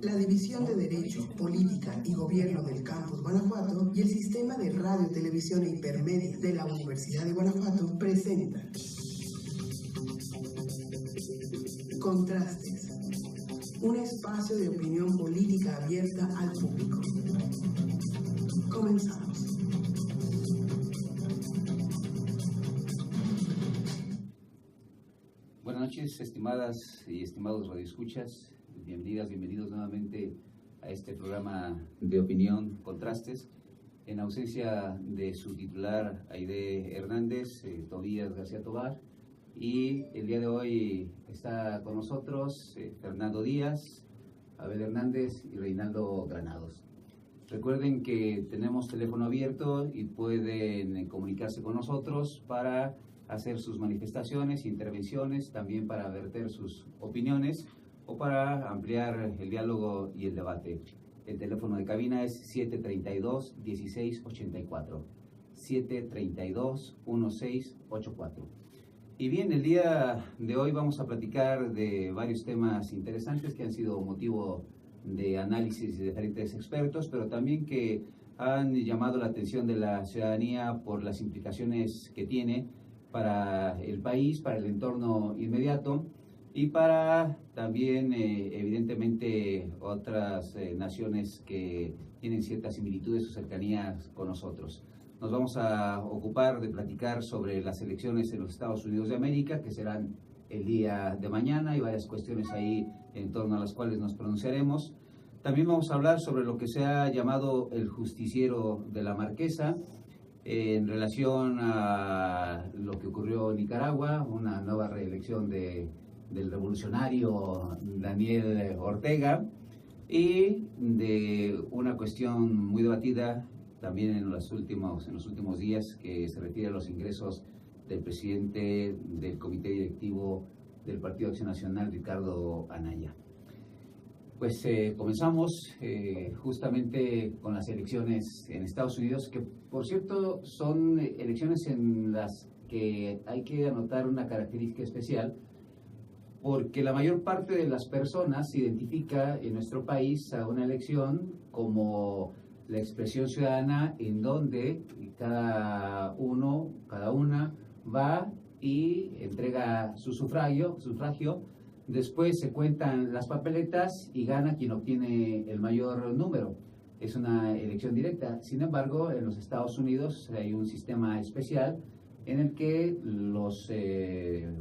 La División de Derecho, Política y Gobierno del Campus Guanajuato y el Sistema de Radio, Televisión e Hipermedia de la Universidad de Guanajuato presenta Contrastes, un espacio de opinión política abierta al público. Comenzamos. Buenas noches, estimadas y estimados radioescuchas. Bienvenidos nuevamente a este programa de opinión Contrastes. En ausencia de su titular Aide Hernández, Tobías García Tobar, y el día de hoy está con nosotros Fernando Díaz, Abel Hernández y Reinaldo Granados. Recuerden que tenemos teléfono abierto y pueden comunicarse con nosotros para hacer sus manifestaciones, intervenciones, también para verter sus opiniones o para ampliar el diálogo y el debate. El teléfono de cabina es 732-1684, 732-1684. Y bien, el día de hoy vamos a platicar de varios temas interesantes que han sido motivo de análisis de diferentes expertos, pero también que han llamado la atención de la ciudadanía por las implicaciones que tiene para el país, para el entorno inmediato y para también, evidentemente, otras naciones que tienen ciertas similitudes o cercanías con nosotros. Nos vamos a ocupar de platicar sobre las elecciones en los Estados Unidos de América, que serán el día de mañana, y varias cuestiones ahí en torno a las cuales nos pronunciaremos. También vamos a hablar sobre lo que se ha llamado el justiciero de la Marquesa, en relación a lo que ocurrió en Nicaragua, una nueva reelección del revolucionario Daniel Ortega, y de una cuestión muy debatida también en los últimos días, que se refiere a los ingresos del presidente del Comité Directivo del Partido Acción Nacional, Ricardo Anaya. Pues comenzamos justamente con las elecciones en Estados Unidos, que por cierto son elecciones en las que hay que anotar una característica especial, porque la mayor parte de las personas identifica en nuestro país a una elección como la expresión ciudadana en donde cada una va y entrega su sufragio. Después se cuentan las papeletas y gana quien obtiene el mayor número. Es una elección directa. Sin embargo, en los Estados Unidos hay un sistema especial en el que los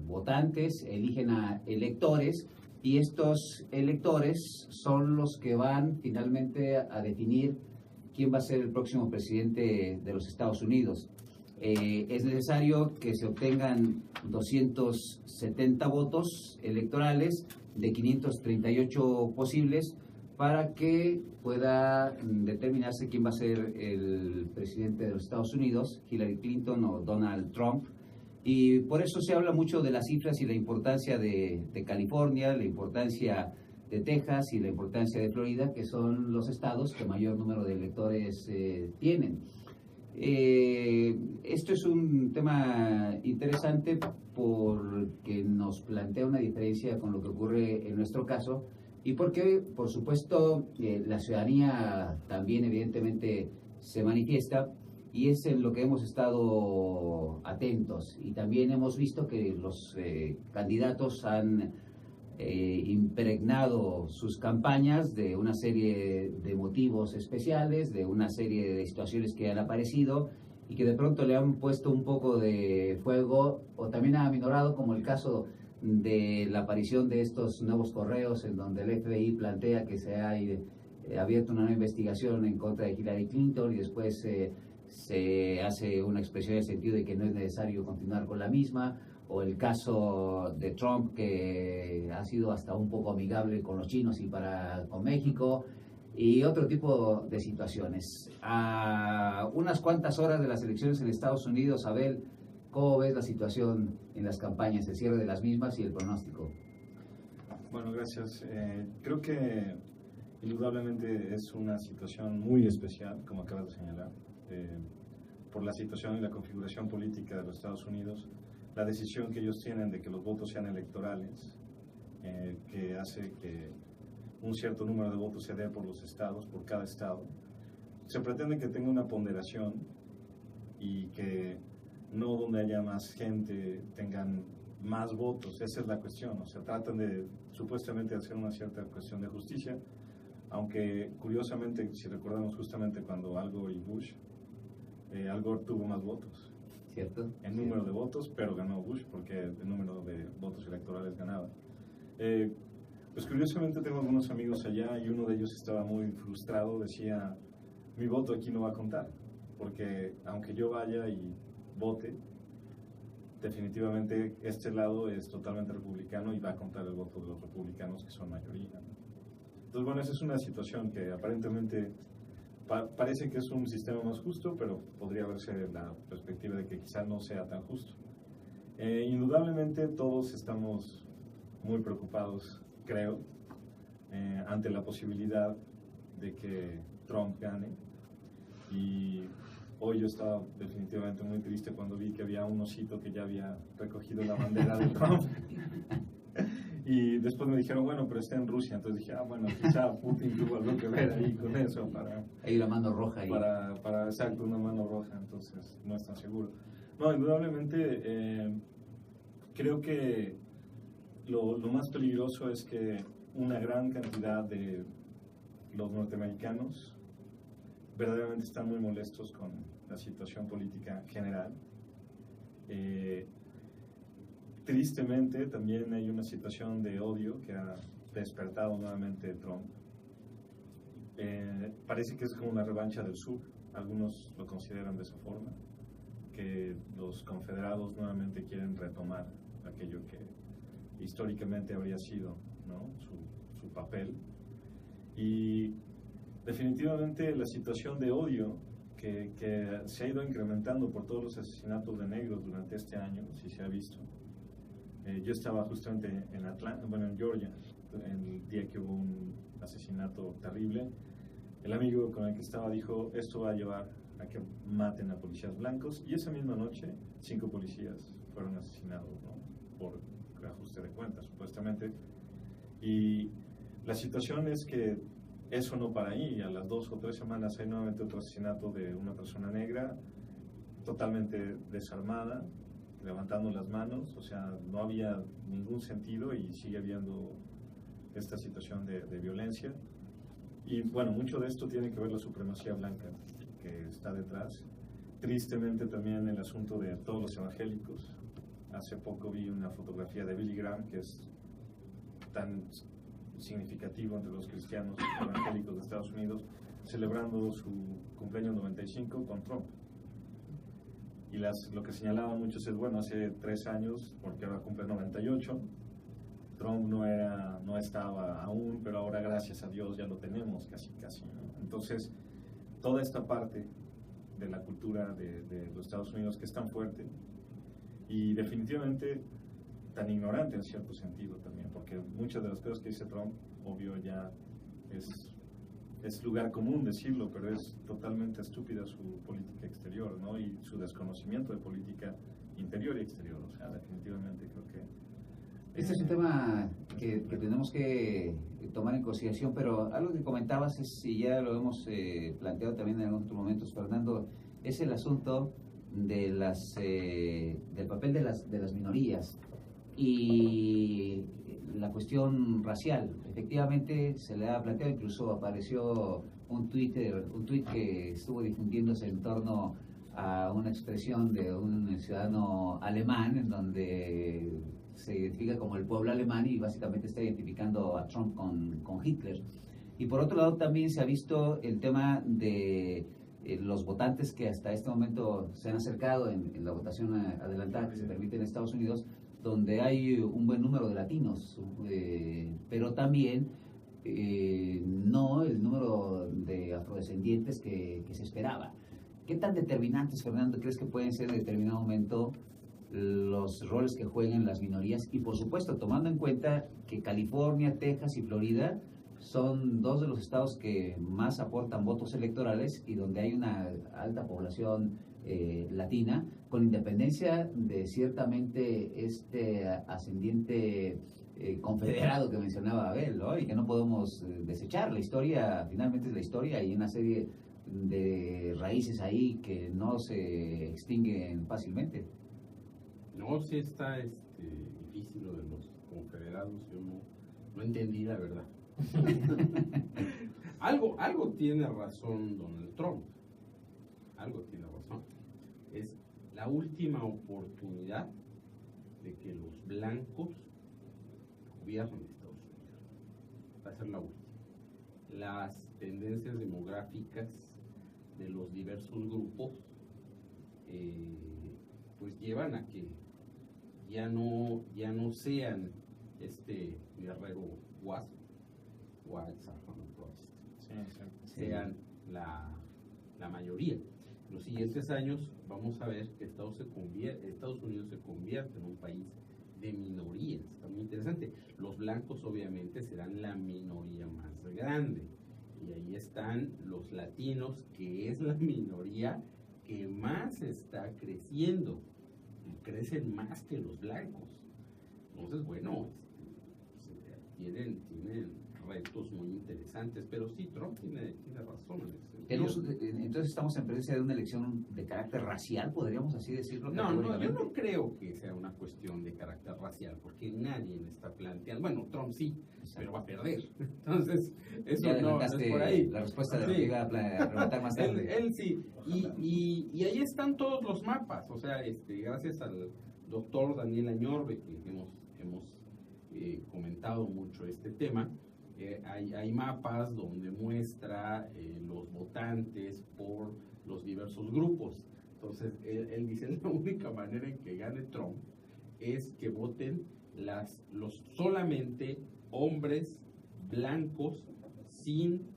votantes eligen a electores, y estos electores son los que van finalmente a definir quién va a ser el próximo presidente de los Estados Unidos. Es necesario que se obtengan 270 votos electorales de 538 posibles para que pueda determinarse quién va a ser el presidente de los Estados Unidos, Hillary Clinton o Donald Trump. Y por eso se habla mucho de las cifras y la importancia de California, la importancia de Texas y la importancia de Florida, que son los estados que mayor número de electores tienen. Esto es un tema interesante porque nos plantea una diferencia con lo que ocurre en nuestro caso, y porque, por supuesto, la ciudadanía también evidentemente se manifiesta, y es en lo que hemos estado atentos. Y también hemos visto que los candidatos han impregnado sus campañas de una serie de motivos especiales, de una serie de situaciones que han aparecido y que de pronto le han puesto un poco de fuego, o también ha aminorado, como el caso de la aparición de estos nuevos correos en donde el FBI plantea que se ha abierto una nueva investigación en contra de Hillary Clinton, y después se hace una expresión en el sentido de que no es necesario continuar con la misma, o el caso de Trump, que ha sido hasta un poco amigable con los chinos y con México, y otro tipo de situaciones. A unas cuantas horas de las elecciones en Estados Unidos, Abel, ¿cómo ves la situación en las campañas, el cierre de las mismas y el pronóstico? Bueno, gracias. Creo que indudablemente es una situación muy especial, como acabas de señalar, por la situación y la configuración política de los Estados Unidos. La decisión que ellos tienen de que los votos sean electorales, que hace que un cierto número de votos se dé por los estados, por cada estado. Se pretende que tenga una ponderación y que no donde haya más gente tengan más votos. Esa es la cuestión. O sea, tratan de supuestamente hacer una cierta cuestión de justicia, aunque curiosamente, si recordamos justamente cuando Al Gore y Bush, Al Gore tuvo más votos. ¿Cierto? En número de votos, pero ganó Bush porque el número de votos electorales ganaba. Pues curiosamente tengo algunos amigos allá y uno de ellos estaba muy frustrado, decía, mi voto aquí no va a contar, porque aunque yo vaya y vote, definitivamente este lado es totalmente republicano y va a contar el voto de los republicanos que son mayoría, ¿no? Entonces, bueno, esa es una situación que aparentemente parece que es un sistema más justo, pero podría verse la perspectiva de que quizá no sea tan justo. Indudablemente todos estamos muy preocupados, creo, ante la posibilidad de que Trump gane. Y hoy yo estaba definitivamente muy triste cuando vi que había un osito que ya había recogido la bandera de Trump. Y después me dijeron, bueno, pero está en Rusia. Entonces dije, bueno, quizá Putin tuvo algo que ver ahí con eso para... Hay una mano roja ahí. Exacto, una mano roja, entonces no es tan seguro. No, indudablemente creo que lo más peligroso es que una gran cantidad de los norteamericanos verdaderamente están muy molestos con la situación política general. Tristemente también hay una situación de odio que ha despertado nuevamente Trump. Parece que es como una revancha del sur, algunos lo consideran de esa forma, que los confederados nuevamente quieren retomar aquello que históricamente habría sido, ¿no?, su papel. Y definitivamente la situación de odio que se ha ido incrementando por todos los asesinatos de negros durante este año, si se ha visto. Yo estaba justamente en Georgia, el día que hubo un asesinato terrible. El amigo con el que estaba dijo, esto va a llevar a que maten a policías blancos, y esa misma noche 5 policías fueron asesinados, ¿no?, por ajuste de cuentas, supuestamente. Y la situación es que eso no para ahí. A las 2 o 3 semanas hay nuevamente otro asesinato de una persona negra, totalmente desarmada, levantando las manos. O sea, no había ningún sentido y sigue habiendo esta situación de violencia. Y bueno, mucho de esto tiene que ver la supremacía blanca que está detrás. Tristemente también el asunto de todos los evangélicos. Hace poco vi una fotografía de Billy Graham, que es tan significativo entre los cristianos evangélicos de Estados Unidos, celebrando su cumpleaños 95 con Trump. Y lo que señalaban muchos es, bueno, hace 3 años, porque ahora cumple 98, Trump no estaba aún, pero ahora gracias a Dios ya lo tenemos casi, ¿no? Entonces, toda esta parte de la cultura de los Estados Unidos que es tan fuerte y definitivamente tan ignorante en cierto sentido también, porque muchas de las cosas que dice Trump, obvio ya es lugar común decirlo, pero es totalmente estúpida su política exterior, ¿no?, y su desconocimiento de política interior y exterior. O sea, definitivamente creo que... Este es un tema que tenemos que tomar en consideración, pero algo que comentabas es, y ya lo hemos planteado también en otros momentos, Fernando, es el asunto de del papel de las minorías y la cuestión racial. Efectivamente se le ha planteado, incluso apareció un tuit que estuvo difundiéndose en torno a una expresión de un ciudadano alemán en donde se identifica como el pueblo alemán y básicamente está identificando a Trump con Hitler. Y por otro lado también se ha visto el tema de los votantes que hasta este momento se han acercado en la votación adelantada que se permite en Estados Unidos, donde hay un buen número de latinos, pero también no el número de afrodescendientes que se esperaba. ¿Qué tan determinantes, Fernando, crees que pueden ser en determinado momento los roles que juegan las minorías? Y por supuesto, tomando en cuenta que California, Texas y Florida son 2 de los estados que más aportan votos electorales y donde hay una alta población latina, con independencia de ciertamente este ascendiente confederado que mencionaba Abel, ¿no? Y que no podemos desechar. La historia, finalmente es la historia, y una serie de raíces ahí que no se extinguen fácilmente. No, sí está difícil lo de los confederados, yo no entendí la verdad. Algo tiene razón Donald Trump, algo tiene razón. Es la última oportunidad de que los blancos gobiernen Estados Unidos. Va a ser la última. Las tendencias demográficas de los diversos grupos pues llevan a que ya no sean guerrero white supremacist, sean la mayoría. En los siguientes años vamos a ver que Estados Unidos se convierte en un país de minorías. Está muy interesante. Los blancos obviamente serán la minoría más grande, y ahí están los latinos, que es la minoría que más está creciendo, y crecen más que los blancos. Entonces, bueno, tienen retos muy interesantes, pero sí, Trump tiene razón en ese sentido. Entonces estamos en presencia de una elección de carácter racial, podríamos así decirlo. No, yo no creo que sea una cuestión de carácter racial, porque nadie me está planteando, bueno, Trump sí, pero va a perder. Entonces, eso ya no es por ahí. La respuesta de lo que iba a preguntar más tarde. Él sí, y ahí están todos los mapas, o sea, gracias al doctor Daniel Añorbe, que hemos comentado mucho este tema. Hay mapas donde muestra los votantes por los diversos grupos. Entonces, él dice, la única manera en que gane Trump es que voten solamente hombres blancos sin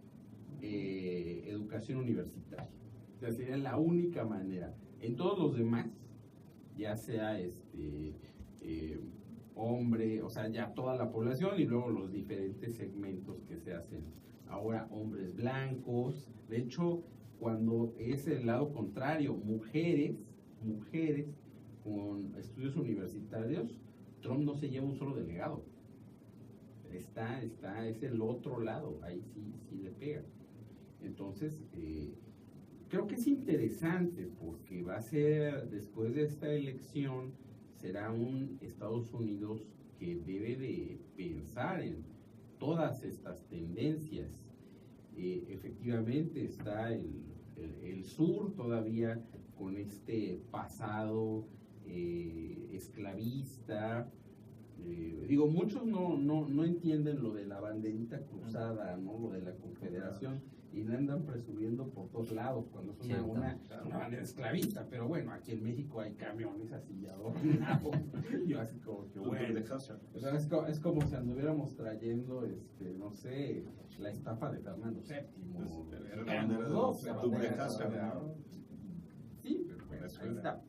educación universitaria. O sea, sería la única manera. En todos los demás, ya sea hombre, o sea, ya toda la población, y luego los diferentes segmentos que se hacen. Ahora, hombres blancos, de hecho, cuando es el lado contrario, mujeres con estudios universitarios, Trump no se lleva un solo delegado. Es el otro lado, ahí sí le pega. Entonces, creo que es interesante, porque va a ser, después de esta elección, será un Estados Unidos que debe de pensar en todas estas tendencias. Efectivamente está el sur todavía con este pasado esclavista. Muchos no entienden lo de la banderita cruzada, ¿no? Lo de la confederación, y no andan presumiendo por todos lados cuando es una bandera esclavista. Pero bueno, aquí en México hay camiones así adornados. Yo así como que bueno, es como si anduviéramos trayendo no sé, la estafa de Fernando VII. Sí, pero bueno, ahí está.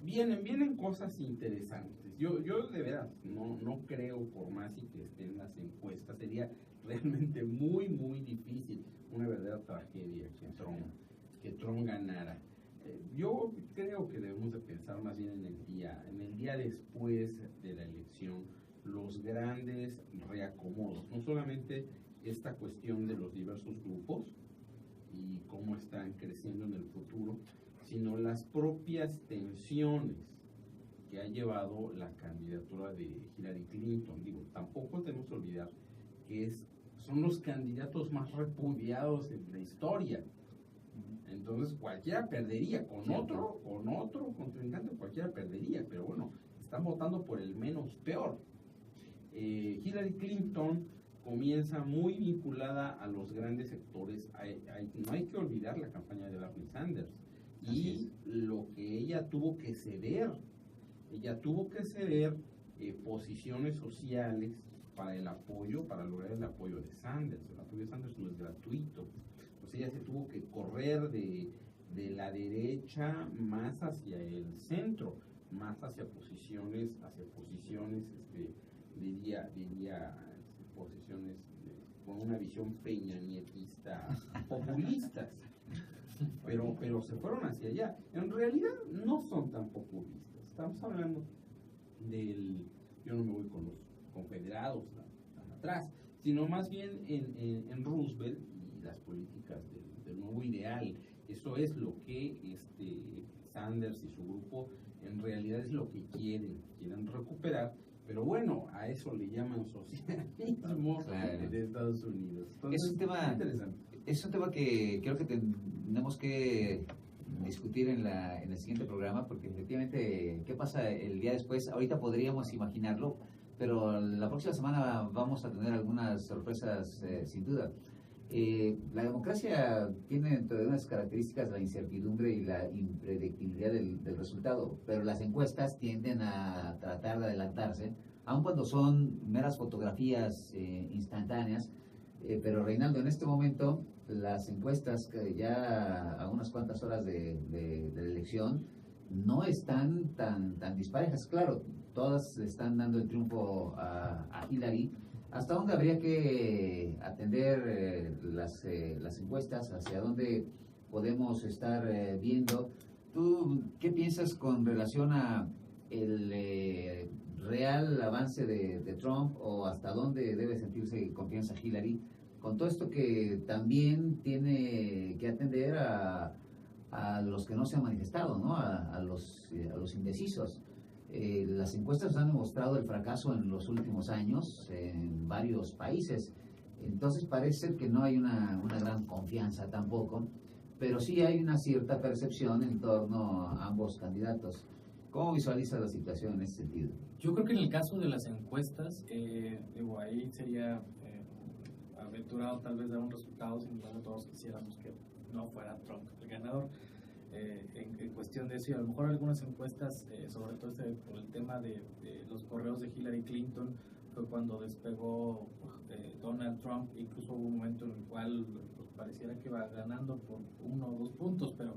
Vienen cosas interesantes. Yo de veras no creo, por más y que estén las encuestas, sería realmente muy, muy difícil, una verdadera tragedia que Trump ganara. Yo creo que debemos de pensar más bien en el día después de la elección, los grandes reacomodos, no solamente esta cuestión de los diversos grupos y cómo están creciendo en el futuro, sino las propias tensiones que ha llevado la candidatura de Hillary Clinton. Tampoco tenemos que olvidar que son los candidatos más repudiados en la historia. Entonces cualquiera perdería, con otro contrincante cualquiera perdería, pero bueno, están votando por el menos peor. Hillary Clinton comienza muy vinculada a los grandes sectores. No hay que olvidar la campaña de Bernie Sanders y lo que ella tuvo que ceder. Ella tuvo que ceder posiciones sociales para lograr el apoyo de Sanders. El apoyo de Sanders no es gratuito. Pues ella se tuvo que correr de la derecha más hacia el centro, más hacia posiciones diría posiciones con una visión peñanietista, populistas. Pero se fueron hacia allá. En realidad no son tan populistas. Estamos hablando yo no me voy con los confederados tan atrás, sino más bien en Roosevelt y las políticas del nuevo ideal. Eso es lo que Sanders y su grupo en realidad es lo que quieren recuperar, pero bueno, a eso le llaman socialismo de Estados Unidos. Entonces, es un tema que creo que tenemos que discutir en el siguiente programa, porque efectivamente, ¿qué pasa el día después? Ahorita podríamos imaginarlo, pero la próxima semana vamos a tener algunas sorpresas sin duda. La democracia tiene entre unas características la incertidumbre y la impredictibilidad del resultado, pero las encuestas tienden a tratar de adelantarse, aun cuando son meras fotografías instantáneas. Pero Reinaldo, en este momento las encuestas, que ya a unas cuantas horas de la elección, no están tan disparejas. Claro, todas le están dando el triunfo a Hillary. ¿Hasta dónde habría que atender las encuestas? ¿Hacia dónde podemos estar viendo? ¿Tú qué piensas con relación a el real avance de Trump, o hasta dónde debe sentirse confianza Hillary, con todo esto que también tiene que atender a los que no se han manifestado, ¿no? a los indecisos? Las encuestas han demostrado el fracaso en los últimos años en varios países, entonces parece que no hay una gran confianza tampoco, pero sí hay una cierta percepción en torno a ambos candidatos. ¿Cómo visualiza la situación en ese sentido? Yo creo que en el caso de las encuestas, ahí sería aventurado tal vez dar un resultado, sin embargo todos quisiéramos que no fuera Trump el ganador. En cuestión de eso, y a lo mejor algunas encuestas, sobre todo por el tema de los correos de Hillary Clinton, fue cuando despegó Donald Trump. Incluso hubo un momento en el cual pues, pareciera que iba ganando por 1 o 2 puntos, pero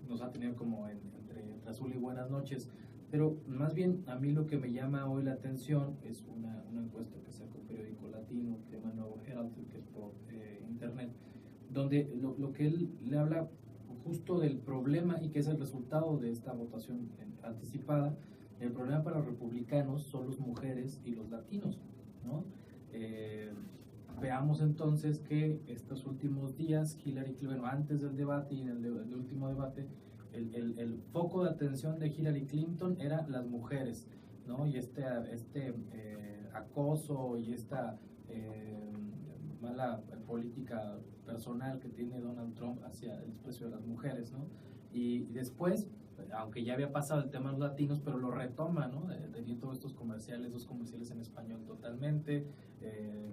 nos ha tenido como entre azul y buenas noches. Pero más bien a mí lo que me llama hoy la atención es una encuesta que sacó un periódico latino que se llama Nuevo Herald, que es por internet, donde lo que él le habla justo del problema, y que es el resultado de esta votación anticipada. El problema para los republicanos son las mujeres y los latinos, ¿no? Veamos entonces que estos últimos días Hillary Clinton, antes del debate y en el último debate, el foco de atención de Hillary Clinton era las mujeres, ¿no? Y este acoso y esta mala política personal que tiene Donald Trump hacia el desprecio de las mujeres, ¿no? Y después, aunque ya había pasado el tema de los latinos, pero lo retoma, ¿no? De todos estos comerciales, 2 comerciales en español totalmente,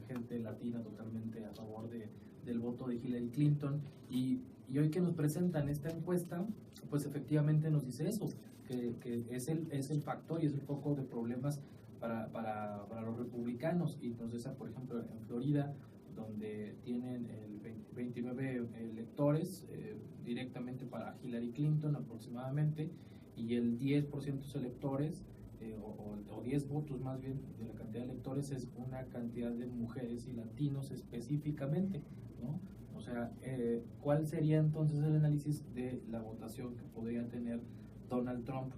gente latina totalmente a favor del voto de Hillary Clinton, y hoy que nos presentan esta encuesta, pues efectivamente nos dice eso, que es el factor y es el foco de problemas para los republicanos. Y entonces, por ejemplo, en Florida, donde tienen 29 electores directamente para Hillary Clinton aproximadamente, y el 10% de los electores, o 10 votos más bien de la cantidad de electores, es una cantidad de mujeres y latinos específicamente, ¿no? O sea, ¿cuál sería entonces el análisis de la votación que podría tener Donald Trump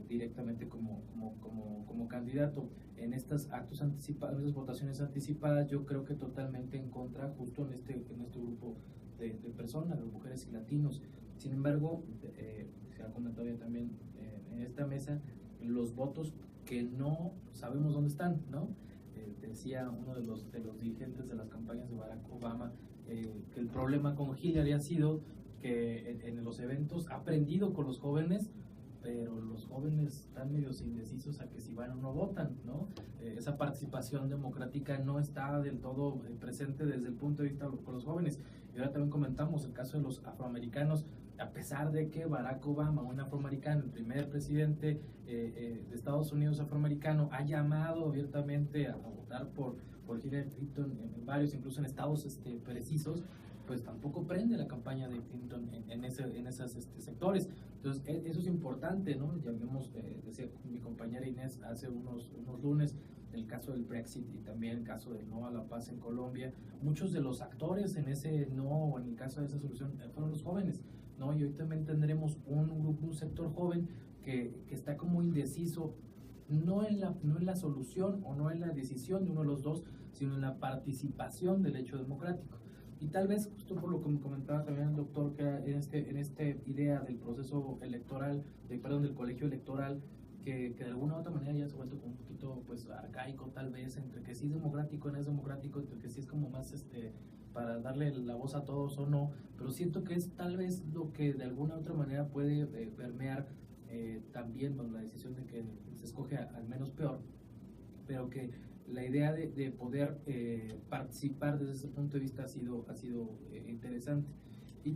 directamente como candidato en estos actos anticipados, en estas votaciones anticipadas? Yo creo que totalmente en contra, justo en este grupo de personas, de mujeres y latinos. Sin embargo, se ha comentado ya también en esta mesa, los votos que no sabemos dónde están, ¿no? Decía uno de los dirigentes de las campañas de Barack Obama que el problema con Hillary ha sido que en los eventos ha aprendido con los jóvenes, pero los jóvenes están medio indecisos a que si van o no votan, ¿no? Esa participación democrática no está del todo presente desde el punto de vista con los jóvenes. Y ahora también comentamos el caso de los afroamericanos. A pesar de que Barack Obama, un afroamericano, el primer presidente de Estados Unidos afroamericano, ha llamado abiertamente a votar por Hillary Clinton en varios, incluso en estados precisos, pues tampoco prende la campaña de Clinton en esos sectores. Entonces, eso es importante, ¿no? Ya vimos, decía mi compañera Inés hace unos lunes, el caso del Brexit y también el caso del no a la paz en Colombia. Muchos de los actores en ese no, o en el caso de esa solución, fueron los jóvenes, ¿no? Y hoy también tendremos un sector joven que está como indeciso, no en la solución o no en la decisión de uno de los dos, sino en la participación del hecho democrático. Y tal vez, justo por lo que me comentaba también el doctor, que en esta idea del proceso electoral, del colegio electoral, que de alguna u otra manera ya se ha vuelto como un poquito pues arcaico tal vez, entre que sí es democrático y no es democrático, entre que sí es como más para darle la voz a todos o no, pero siento que es tal vez lo que de alguna u otra manera puede permear también con la decisión de que se escoge al menos peor, pero que la idea de poder participar desde ese punto de vista ha sido interesante. Y,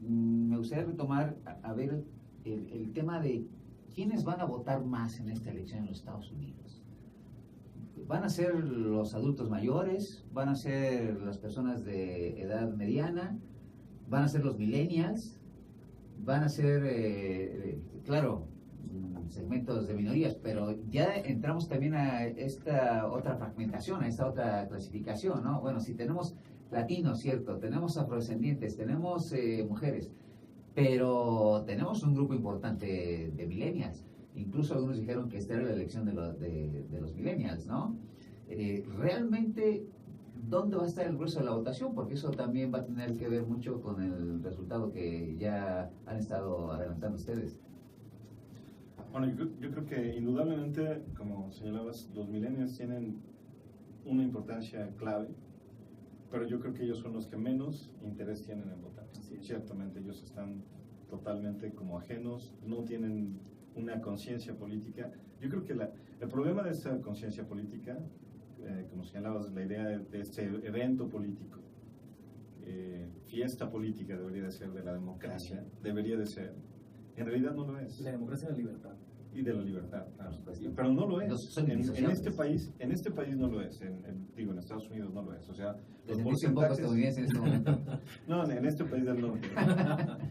me gustaría retomar a ver el tema de quiénes van a votar más en esta elección en los Estados Unidos. ¿Van a ser los adultos mayores? ¿Van a ser las personas de edad mediana? ¿Van a ser los millennials? ¿Van a ser, claro, segmentos de minorías? Pero ya entramos también a esta otra fragmentación, a esta otra clasificación, ¿no? Bueno, si tenemos latinos, cierto, tenemos afrodescendientes, tenemos mujeres, pero tenemos un grupo importante de millennials. Incluso algunos dijeron que esta era la elección de los millennials, ¿no? Realmente, ¿dónde va a estar el grueso de la votación? Porque eso también va a tener que ver mucho con el resultado que ya han estado adelantando ustedes. Bueno, yo creo que indudablemente, como señalabas, los millennials tienen una importancia clave, pero yo creo que ellos son los que menos interés tienen en votar. Ciertamente, ellos están totalmente como ajenos, no tienen una conciencia política. Yo creo que el problema de esta conciencia política, como señalabas, la idea de este evento político, fiesta política debería de ser de la democracia, debería de ser, en realidad no lo es. La democracia y la libertad. Y de la libertad, claro. Pero no lo es. En este país no lo es. Digo, en Estados Unidos no lo es. O sea, los porcentajes... en este momento. No, en este país del norte.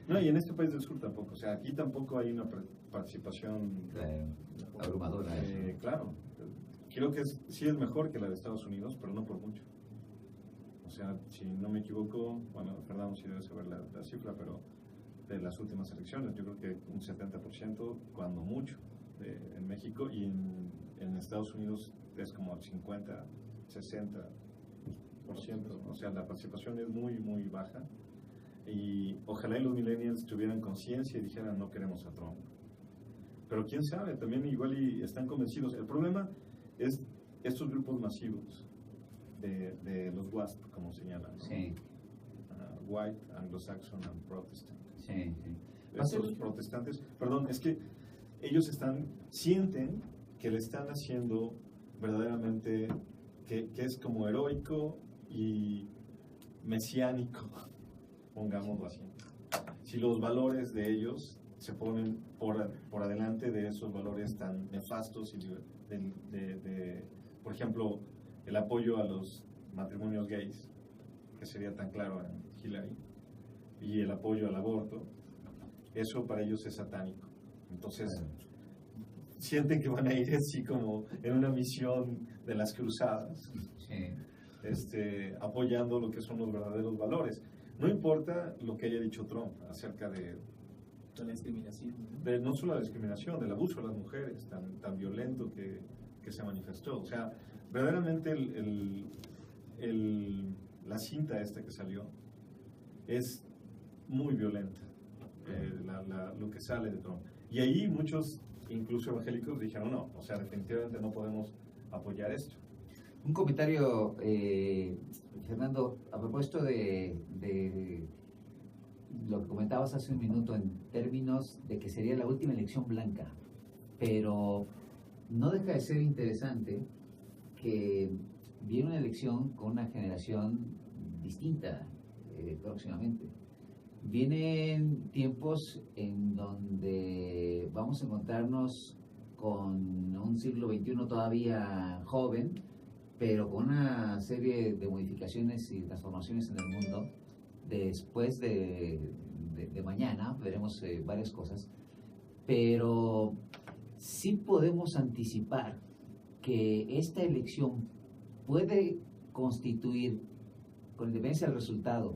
No, y en este país del sur tampoco. O sea, aquí tampoco hay una participación abrumadora. Claro. Creo que sí es mejor que la de Estados Unidos, pero no por mucho. O sea, si no me equivoco, bueno, Fernando sí debe saber la cifra, pero de las últimas elecciones, yo creo que un 70%, cuando mucho, en México, y en Estados Unidos es como el 50, 60%. O sea, la participación es muy, muy baja. Y ojalá y los millennials tuvieran conciencia y dijeran no queremos a Trump. Pero quién sabe, también igual y están convencidos. El problema es estos grupos masivos de los WASP, como señalan, ¿no? Sí. White, Anglo-Saxon and Protestant. Sí, sí. Estos protestantes, perdón, es que ellos sienten que le están haciendo verdaderamente, que es como heroico y mesiánico, pongámoslo así. Si los valores de ellos se ponen por adelante de esos valores tan nefastos y por ejemplo, el apoyo a los matrimonios gays, que sería tan claro en Hillary, y el apoyo al aborto, eso para ellos es satánico. Entonces, sienten que van a ir así como en una misión de las cruzadas, apoyando lo que son los verdaderos valores. No importa lo que haya dicho Trump acerca de la discriminación. No solo la discriminación, del abuso a las mujeres, tan violento que se manifestó. O sea, verdaderamente la cinta esta que salió es muy violenta, lo que sale de Trump. Y ahí muchos, incluso evangélicos, dijeron no, o sea, definitivamente no podemos apoyar esto. Un comentario, Fernando, a propósito de lo que comentabas hace un minuto en términos de que sería la última elección blanca, pero no deja de ser interesante que viene una elección con una generación distinta próximamente. Vienen tiempos en donde vamos a encontrarnos con un siglo XXI todavía joven, pero con una serie de modificaciones y transformaciones en el mundo. Después de mañana veremos varias cosas, pero sí podemos anticipar que esta elección puede constituir, con independencia del resultado,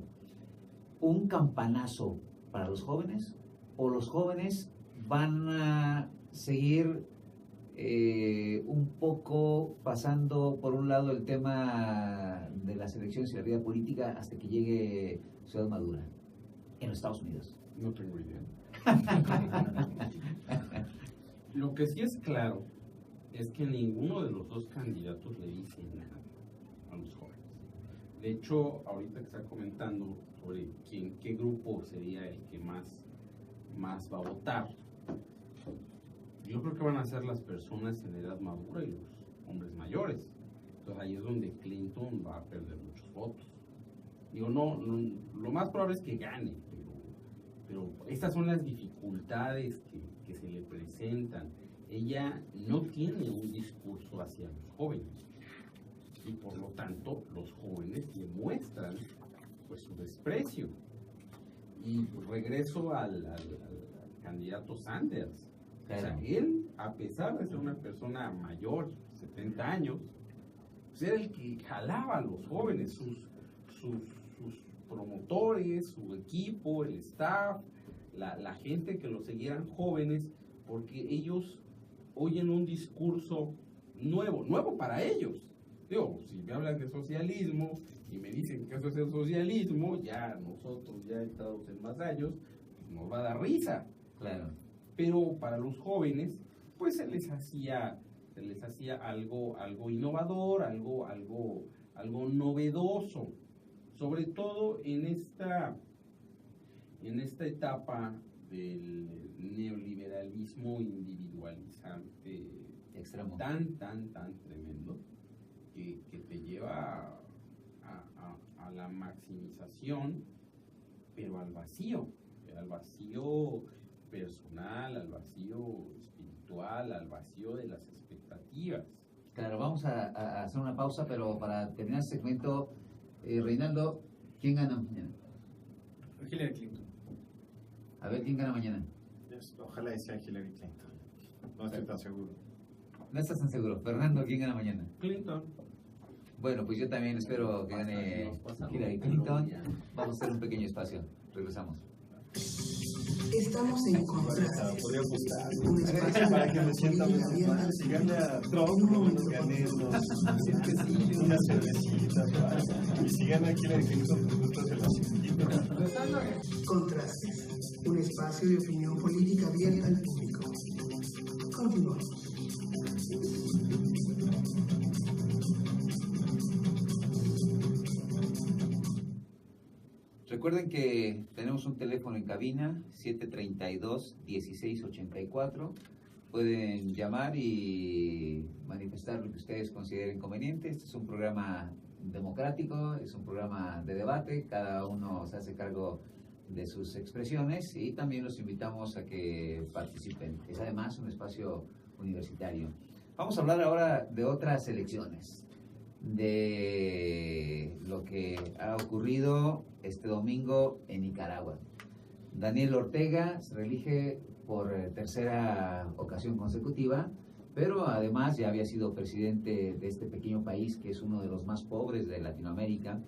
un campanazo para los jóvenes, o los jóvenes van a seguir un poco pasando por un lado el tema de las elecciones y la vida política hasta que llegue Ciudad Madura en los Estados Unidos? No tengo idea. Lo que sí es claro es que ninguno de los dos candidatos le dice nada a los jóvenes. De hecho, ahorita que está comentando sobre qué grupo sería el que más va a votar, yo creo que van a ser las personas en edad madura y los hombres mayores. Entonces ahí es donde Clinton va a perder muchos votos. Digo, lo más probable es que gane, pero estas son las dificultades que se le presentan. Ella no tiene un discurso hacia los jóvenes y por lo tanto los jóvenes le muestran pues su desprecio. Y regreso al candidato Sanders. O sea, él, a pesar de ser una persona mayor, 70 años, pues era el que jalaba a los jóvenes, sus promotores, su equipo, el staff, la gente que lo siguieran jóvenes, porque ellos oyen un discurso nuevo para ellos. Digo, si me hablan de socialismo y me dicen que eso es el socialismo, ya nosotros, ya entrados en más años, pues nos va a dar risa. Claro. Pero para los jóvenes, pues se les hacía algo innovador, algo novedoso, sobre todo en esta etapa del neoliberalismo individualizante Extremo. tan tremendo que te lleva a la maximización, pero al vacío personal, al vacío espiritual, al vacío de las expectativas. Claro, vamos a hacer una pausa, pero para terminar el segmento, Reinaldo, ¿quién gana mañana? Hillary Clinton. A ver, ¿quién gana mañana? Ojalá sea Hillary Clinton. No estoy tan seguro. No estás tan seguro. Fernando, ¿quién gana mañana? Clinton. Bueno, pues yo también espero que gane Hillary Clinton. Vamos a hacer un pequeño espacio. Regresamos. Estamos en Contrastes, Podría gustar. un espacio Para de que me sienta política más abierta mal. Si gana Trump, por lo menos gané unas cervecitas o algo. Y si gana Hillary Clinton, pues gusto se las invito. Contrastes, un espacio de opinión política abierta al público. Continuamos. Recuerden que tenemos un teléfono en cabina, 732-1684. Pueden llamar y manifestar lo que ustedes consideren conveniente. Este es un programa democrático, es un programa de debate, cada uno se hace cargo de sus expresiones y también los invitamos a que participen. Es además un espacio universitario. Vamos a hablar ahora de otras elecciones, de lo que ha ocurrido este domingo en Nicaragua. Daniel Ortega se reelige por tercera ocasión consecutiva, pero además ya había sido presidente de este pequeño país que es uno de los más pobres de Latinoamérica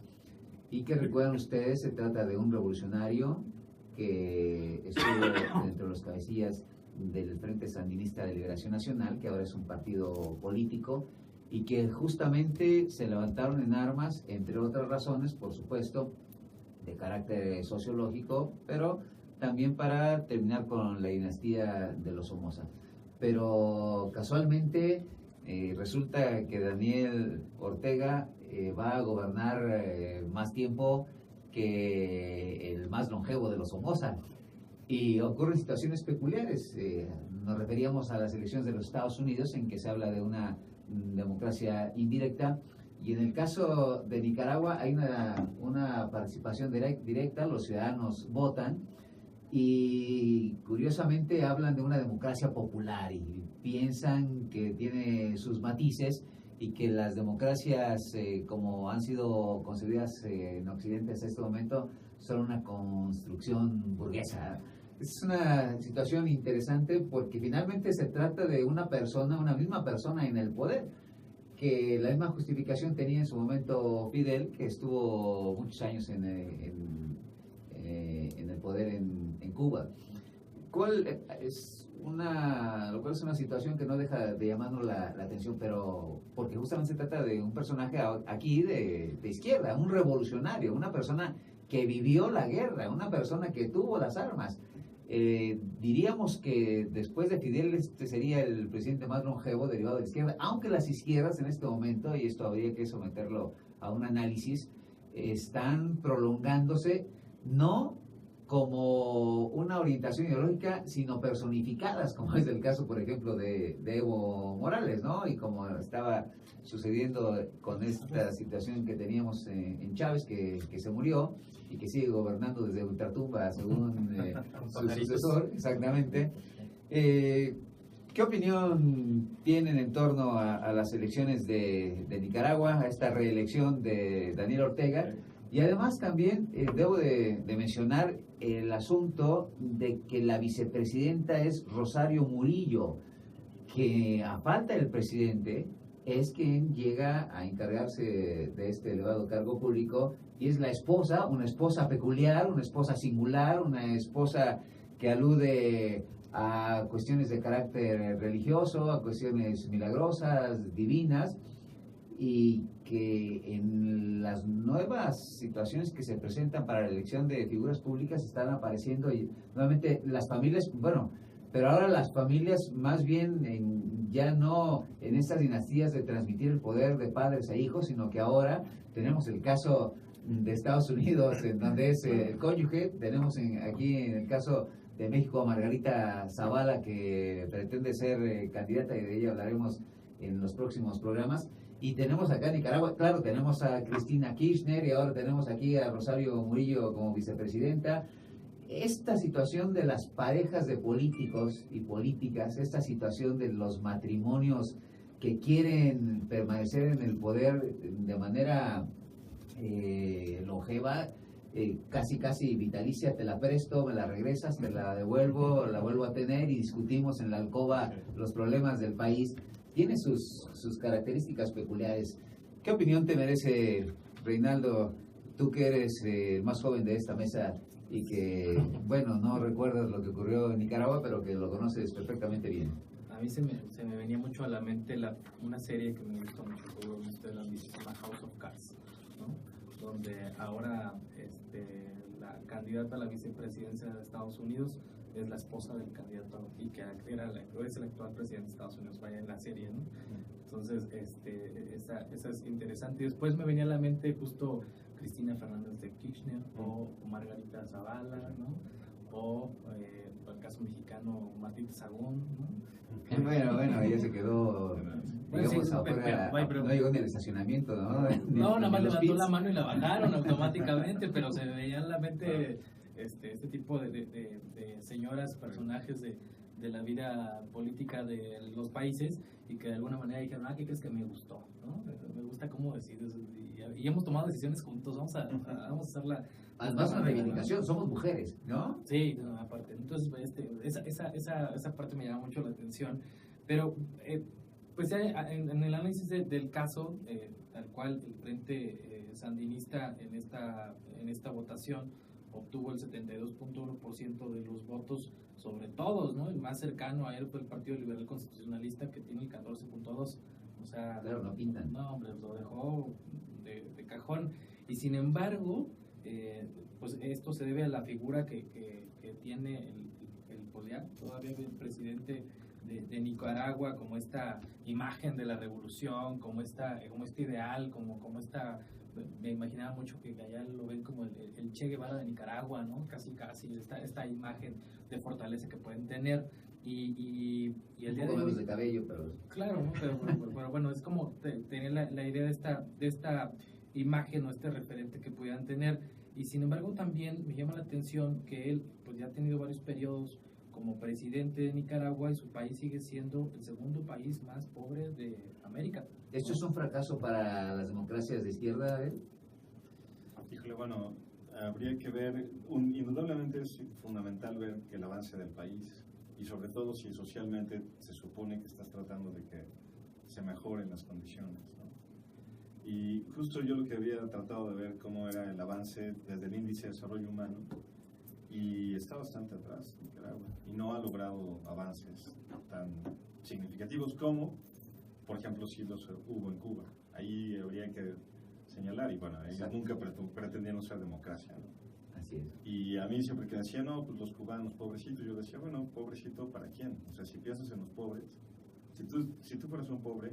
y que, recuerdan ustedes, se trata de un revolucionario que estuvo entre los cabecillas del Frente Sandinista de Liberación Nacional, que ahora es un partido político, y que justamente se levantaron en armas, entre otras razones, por supuesto, de carácter sociológico, pero también para terminar con la dinastía de los Somoza. Pero casualmente resulta que Daniel Ortega va a gobernar más tiempo que el más longevo de los Somoza. Y ocurren situaciones peculiares. Nos referíamos a las elecciones de los Estados Unidos, en que se habla de una democracia indirecta, y en el caso de Nicaragua hay una participación directa, los ciudadanos votan y curiosamente hablan de una democracia popular y piensan que tiene sus matices y que las democracias como han sido concebidas en Occidente hasta este momento son una construcción burguesa. Es una situación interesante porque finalmente se trata de una misma persona en el poder, que la misma justificación tenía en su momento Fidel, que estuvo muchos años en el poder en Cuba. ¿Cuál lo cual es una situación que no deja de llamarnos la atención, pero porque justamente se trata de un personaje aquí de izquierda, un revolucionario, una persona que vivió la guerra, una persona que tuvo las armas. Diríamos que después de Fidel este sería el presidente más longevo derivado de la izquierda, aunque las izquierdas en este momento, y esto habría que someterlo a un análisis, están prolongándose, no como una orientación ideológica, sino personificadas, como es el caso, por ejemplo, de Evo Morales, ¿no? Y como estaba sucediendo con esta situación que teníamos en Chávez, que se murió y que sigue gobernando desde ultratumba, según su sucesor, exactamente. ¿Qué opinión tienen en torno a las elecciones de Nicaragua, a esta reelección de Daniel Ortega? Y además también debo de mencionar el asunto de que la vicepresidenta es Rosario Murillo, que a falta del presidente es quien llega a encargarse de este elevado cargo público y es la esposa, una esposa peculiar, una esposa singular, una esposa que alude a cuestiones de carácter religioso, a cuestiones milagrosas, divinas, y que en las nuevas situaciones que se presentan para la elección de figuras públicas están apareciendo y nuevamente las familias, bueno, pero ahora las familias más bien ya no en estas dinastías de transmitir el poder de padres a hijos, sino que ahora tenemos el caso de Estados Unidos, en donde es el cónyuge, tenemos aquí en el caso de México a Margarita Zavala, que pretende ser candidata, y de ella hablaremos en los próximos programas. Y tenemos acá en Nicaragua, claro, tenemos a Cristina Kirchner y ahora tenemos aquí a Rosario Murillo como vicepresidenta. Esta situación de las parejas de políticos y políticas, esta situación de los matrimonios que quieren permanecer en el poder de manera longeva, casi vitalicia, te la presto, me la regresas, te la devuelvo, la vuelvo a tener y discutimos en la alcoba los problemas del país. Tiene sus características peculiares. ¿Qué opinión te merece, Reinaldo, tú que eres más joven de esta mesa y que, bueno, no recuerdas lo que ocurrió en Nicaragua, pero que lo conoces perfectamente bien? A mí se me venía mucho a la mente una serie que me gustó mucho, seguro ustedes la han visto, se llama House of Cards, ¿no? Donde ahora la candidata a la vicepresidencia de Estados Unidos es la esposa del candidato y que es el actual presidente de Estados Unidos, vaya en la serie, ¿no? Entonces, esa es interesante. Y después me venía a la mente justo Cristina Fernández de Kirchner o Margarita Zavala, ¿no? O el caso mexicano Martita Sagún, ¿no? Bueno, ella se quedó, digamos, sí, afuera, pero no llegó ni al estacionamiento, ¿no? No, nada más levantó la mano y la bajaron automáticamente, pero se me veía en la mente este tipo de señoras, personajes de la vida política de los países y que de alguna manera dijeron, ¿qué crees que me gustó? ¿No? Me gusta cómo decides y hemos tomado decisiones juntos, vamos a hacerla. Además, una reivindicación, somos mujeres, ¿no? Sí, no, aparte, entonces esa parte me llama mucho la atención, pero pues en el análisis del caso, tal cual el Frente Sandinista en esta votación obtuvo el 72.1% de los votos sobre todos, ¿no? El más cercano a él fue el Partido Liberal Constitucionalista, que tiene el 14.2%. O sea, claro, no pintan. No, hombre, lo dejó de cajón. Y sin embargo, pues esto se debe a la figura que tiene pues ya todavía el presidente de Nicaragua, como esta imagen de la revolución, como este ideal, como esta. Me imaginaba mucho que allá lo ven como el Che Guevara de Nicaragua, ¿no? Casi, esta imagen de fortaleza que pueden tener. Y el día de hoy, de cabello, pero... Claro, ¿no? Pero bueno, es como tener la idea de esta imagen o este referente que pudieran tener. Y sin embargo también me llama la atención que él pues ya ha tenido varios periodos como presidente de Nicaragua y su país sigue siendo el segundo país más pobre de América. ¿Esto es un fracaso para las democracias de izquierda, ¿eh? Híjole, bueno, habría que ver, indudablemente es fundamental ver el avance del país y sobre todo si socialmente se supone que estás tratando de que se mejoren las condiciones, ¿no? Y justo yo lo que había tratado de ver cómo era el avance desde el Índice de Desarrollo Humano y está bastante atrás Nicaragua y no ha logrado avances tan significativos como, por ejemplo, si los hubo en Cuba. Ahí habría que señalar, y bueno, ellos nunca pretendieron ser democracia, ¿no? Así es. Y a mí siempre que decían, no, pues los cubanos, pobrecitos, yo decía, bueno, pobrecito, ¿para quién? O sea, si piensas en los pobres, si tú fueras un pobre,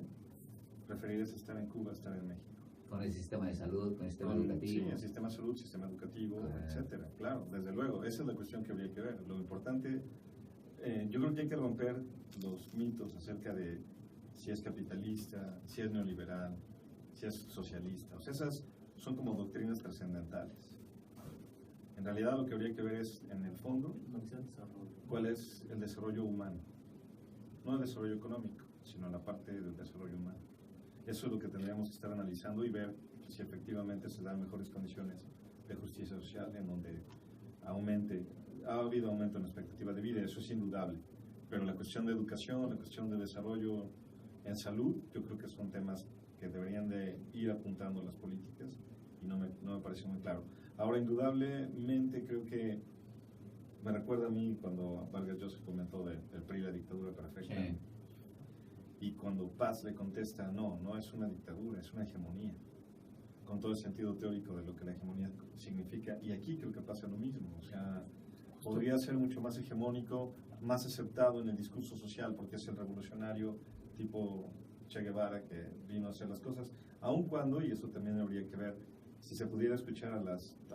preferirías estar en Cuba, estar en México. Con el sistema de salud, con el sistema educativo. Sí, el sistema de salud, sistema educativo, Claro. etcétera. Claro, desde luego, esa es la cuestión que habría que ver. Lo importante, yo creo que hay que romper los mitos acerca de si es capitalista, si es neoliberal, si es socialista. O sea, esas son como doctrinas trascendentales. En realidad lo que habría que ver es, en el fondo, cuál es el desarrollo humano. No el desarrollo económico, sino la parte del desarrollo humano. Eso es lo que tendríamos que estar analizando y ver si efectivamente se dan mejores condiciones de justicia social en donde ha habido aumento en la expectativa de vida, eso es indudable. Pero la cuestión de educación, la cuestión de desarrollo en salud, yo creo que son temas que deberían de ir apuntando las políticas y no me parece muy claro. Ahora, indudablemente, creo que me recuerda a mí cuando Vargas Llosa comentó del PRI, la dictadura perfecta. Sí. Y cuando Paz le contesta, no es una dictadura, es una hegemonía, con todo el sentido teórico de lo que la hegemonía significa. Y aquí creo que pasa lo mismo, o sea, podría ser mucho más hegemónico, más aceptado en el discurso social, porque es el revolucionario tipo Che Guevara que vino a hacer las cosas, aun cuando, y eso también habría que ver, si se pudiera escuchar a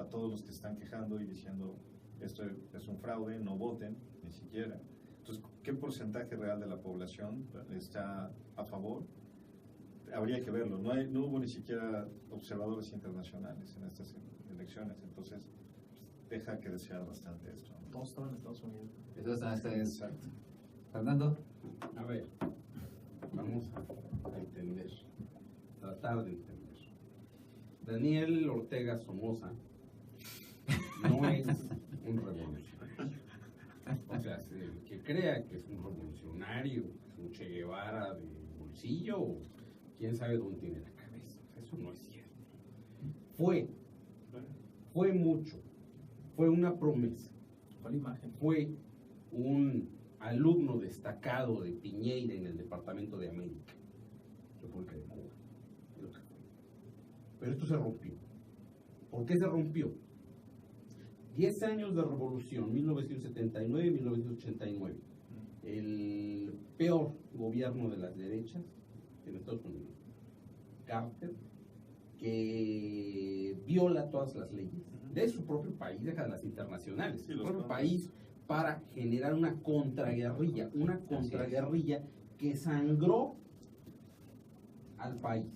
todos los que están quejando y diciendo, esto es un fraude, no voten, ni siquiera. Entonces, ¿qué porcentaje real de la población está a favor? Habría que verlo. No hubo ni siquiera observadores internacionales en estas elecciones, entonces deja que desear bastante esto. Todos estaban en Estados Unidos. Exacto. Fernando. A ver, vamos a entender, tratar de entender. Daniel Ortega Somoza no es un revolucionario. O sea, el que crea que es un revolucionario, es un Che Guevara de bolsillo, o quién sabe dónde tiene la cabeza. Eso no es cierto. Fue mucho, fue una promesa, ¿Cuál imagen? fue un alumno destacado de Piñeira en el Departamento de América, República de Cuba. Es lo que fue. Pero esto se rompió. ¿Por qué se rompió? 10 años de revolución, 1979-1989. El peor gobierno de las derechas en Estados Unidos. Carter, que viola todas las leyes de su propio país, deja las internacionales, Sí, su los propio contra. país, para generar una contraguerrilla que sangró al país,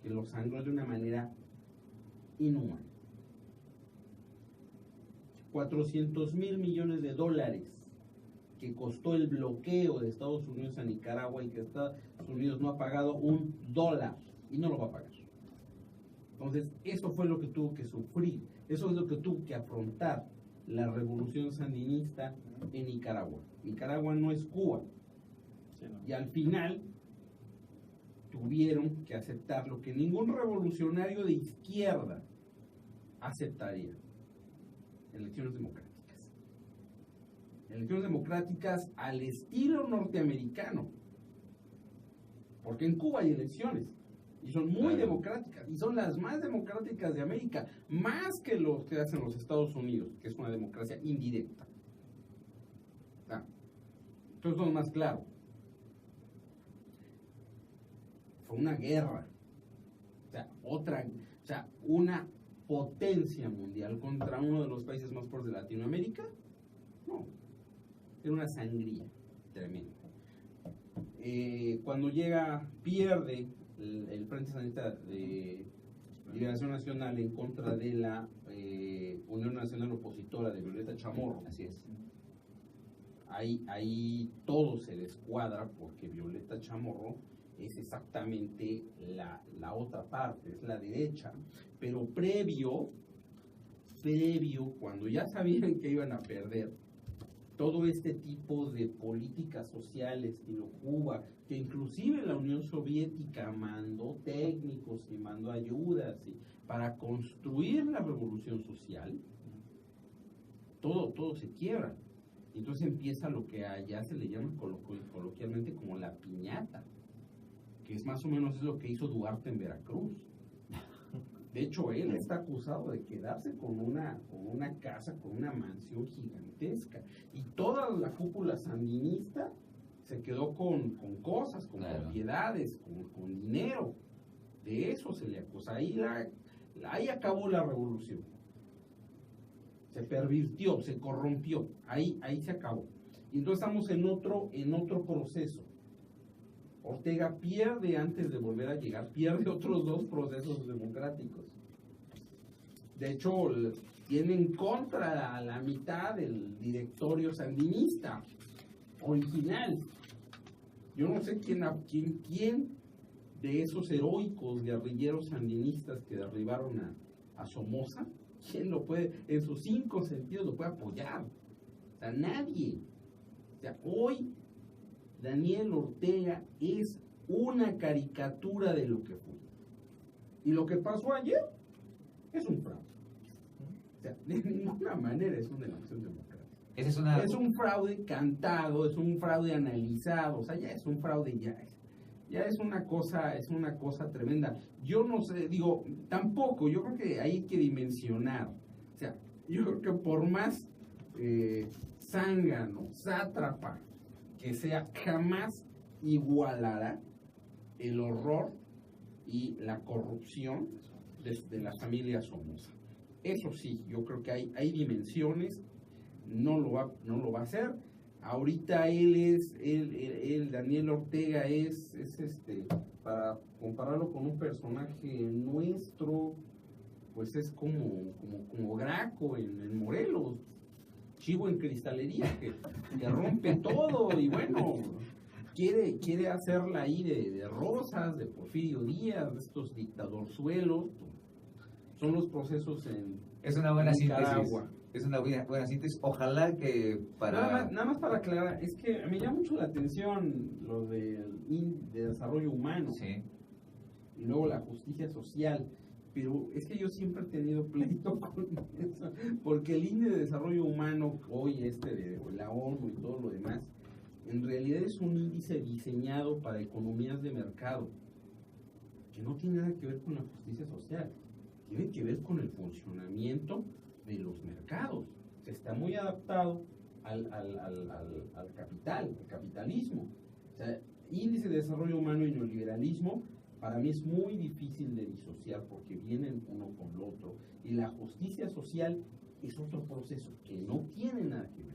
que lo sangró de una manera inhumana. 400,000 millones de dólares que costó el bloqueo de Estados Unidos a Nicaragua, y que Estados Unidos no ha pagado $1 y no lo va a pagar. Entonces, eso fue lo que tuvo que sufrir, eso es lo que tuvo que afrontar la revolución sandinista en Nicaragua. Nicaragua no es Cuba, Sí, ¿no? y al final tuvieron que aceptar lo que ningún revolucionario de izquierda aceptaría: elecciones democráticas. Elecciones democráticas al estilo norteamericano, porque en Cuba hay elecciones y son muy democráticas, y son las más democráticas de América, más que lo que hacen los Estados Unidos, que es una democracia indirecta. Entonces, todo más claro. Fue una guerra, una potencia mundial contra uno de los países más pobres de Latinoamérica. No, era una sangría tremenda. Cuando pierde el Frente Sandinista de Liberación Nacional en contra de la Unión Nacional Opositora de Violeta Chamorro. Así es. Ahí todo se descuadra, porque Violeta Chamorro es exactamente la otra parte, es la derecha, pero previo, cuando ya sabían que iban a perder, todo este tipo de políticas sociales estilo Cuba, que inclusive la Unión Soviética mandó técnicos y mandó ayudas para construir la revolución social, todo se quiebra. Entonces empieza lo que allá se le llama coloquialmente como la piñata, que es más o menos lo que hizo Duarte en Veracruz. De hecho, él está acusado de quedarse con una casa, con una mansión gigantesca. Y toda la cúpula sandinista se quedó con cosas, con propiedades, con dinero. De eso se le acusa. Ahí acabó la revolución. Se pervirtió, se corrompió. Ahí se acabó. Y entonces estamos en otro proceso. Ortega pierde antes de volver a llegar, pierde otros 2 procesos democráticos. De hecho, tiene en contra a la mitad del directorio sandinista original. Yo no sé quién de esos heroicos guerrilleros sandinistas que derribaron a Somoza, quién lo puede, en sus 5 sentidos, lo puede apoyar. O sea, nadie. O sea, hoy Daniel Ortega es una caricatura de lo que fue. Y lo que pasó ayer es un fraude. O sea, de ninguna manera es una elección democrática. Es un fraude cantado, es un fraude analizado, o sea, ya es un fraude, ya es una cosa tremenda. Yo no sé, digo, tampoco, yo creo que hay que dimensionar. O sea, yo creo que por más zángano, sátrapa que sea, jamás igualará el horror y la corrupción de la familia Somoza. Eso sí, yo creo que hay dimensiones, no lo va a hacer. Ahorita Daniel Ortega es para compararlo con un personaje nuestro, pues es como Graco en Morelos, chivo en cristalería, que rompe todo y bueno, quiere hacerla ahí de Rosas, de Porfirio Díaz, de estos dictadorzuelos. Son los procesos es una buena Nicaragua. Síntesis. Es una buena síntesis. Ojalá que Nada más para aclarar, es que me llama mucho la atención lo de desarrollo humano. Sí. Y luego la justicia social. Pero es que yo siempre he tenido pleito con eso, porque el índice de desarrollo humano, hoy de la ONU y todo lo demás, en realidad es un índice diseñado para economías de mercado, que no tiene nada que ver con la justicia social, tiene que ver con el funcionamiento de los mercados. Se está muy adaptado al capital, al capitalismo. O sea, índice de desarrollo humano y neoliberalismo, para mí es muy difícil de disociar porque vienen uno con el otro. Y la justicia social es otro proceso que no tiene nada que ver,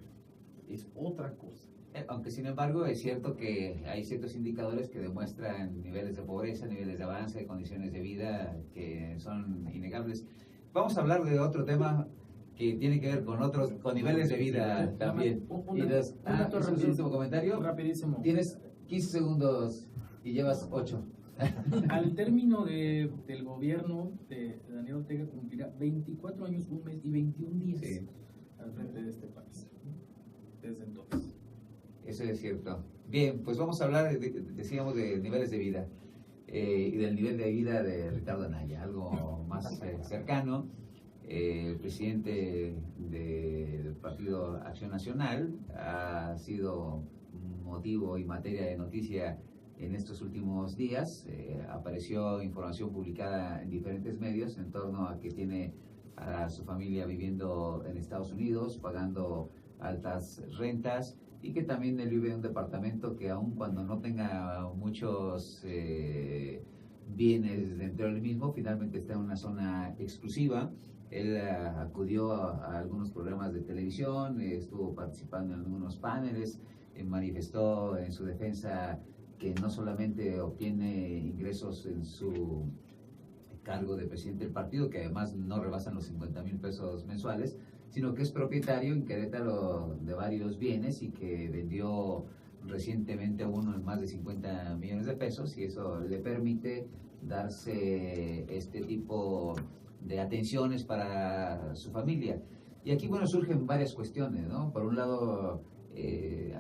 es otra cosa. Aunque sin embargo es cierto que hay ciertos indicadores que demuestran niveles de pobreza, niveles de avance, condiciones de vida que son innegables. Vamos a hablar de otro tema que tiene que ver con niveles de vida también. Un último comentario. Rapidísimo. Tienes 15 segundos y llevas 8. Al término del gobierno de Daniel Ortega cumplirá 24 años, 1 mes y 21 días al frente de este país. Desde entonces. Eso es cierto. Bien, pues vamos a hablar, decíamos, de niveles de vida y del nivel de vida de Ricardo Anaya, algo más cercano. El presidente del Partido Acción Nacional ha sido motivo y materia de noticia en estos últimos días. Apareció información publicada en diferentes medios en torno a que tiene a su familia viviendo en Estados Unidos, pagando altas rentas, y que también él vive en un departamento que aun cuando no tenga muchos bienes dentro del mismo, finalmente está en una zona exclusiva. Él acudió a algunos programas de televisión, estuvo participando en algunos paneles, manifestó en su defensa que no solamente obtiene ingresos en su cargo de presidente del partido, que además no rebasan los 50,000 pesos mensuales, sino que es propietario en Querétaro de varios bienes y que vendió recientemente uno en más de 50 millones de pesos, y eso le permite darse este tipo de atenciones para su familia. Y aquí, bueno, surgen varias cuestiones, ¿no? Por un lado,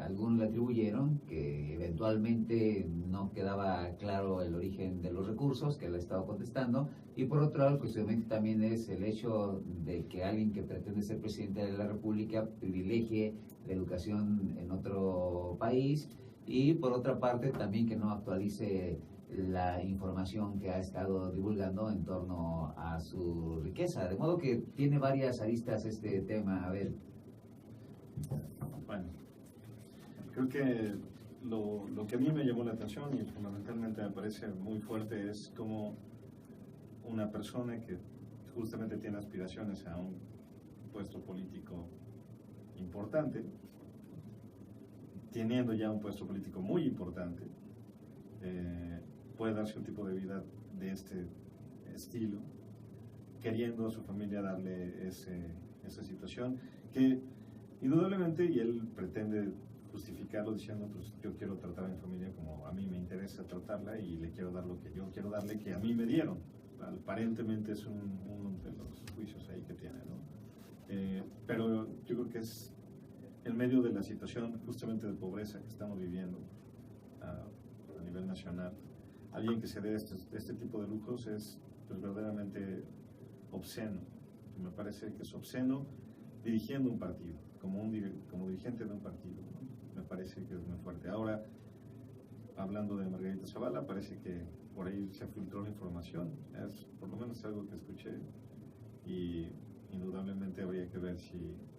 algunos le atribuyeron que eventualmente no quedaba claro el origen de los recursos que él ha estado contestando, y por otro lado el cuestionamiento también es el hecho de que alguien que pretende ser presidente de la República privilegie la educación en otro país, y por otra parte también que no actualice la información que ha estado divulgando en torno a su riqueza, de modo que tiene varias aristas este tema. A ver. Bueno, creo que lo que a mí me llamó la atención y fundamentalmente me parece muy fuerte es como una persona que justamente tiene aspiraciones a un puesto político importante, teniendo ya un puesto político muy importante, puede darse un tipo de vida de este estilo, queriendo a su familia darle esa situación que indudablemente, y él pretende justificarlo diciendo, pues yo quiero tratar a mi familia como a mí me interesa tratarla y le quiero dar lo que yo quiero darle, que a mí me dieron. Aparentemente es uno de los juicios ahí que tiene, ¿no? Pero yo creo que es en medio de la situación justamente de pobreza que estamos viviendo a nivel nacional, alguien que se dé este tipo de lujos es pues, verdaderamente obsceno. Me parece que es obsceno dirigiendo un partido, como dirigente de un partido, ¿no? Me parece que es muy fuerte. Ahora, hablando de Margarita Zavala, parece que por ahí se filtró la información, es por lo menos algo que escuché, y indudablemente habría que ver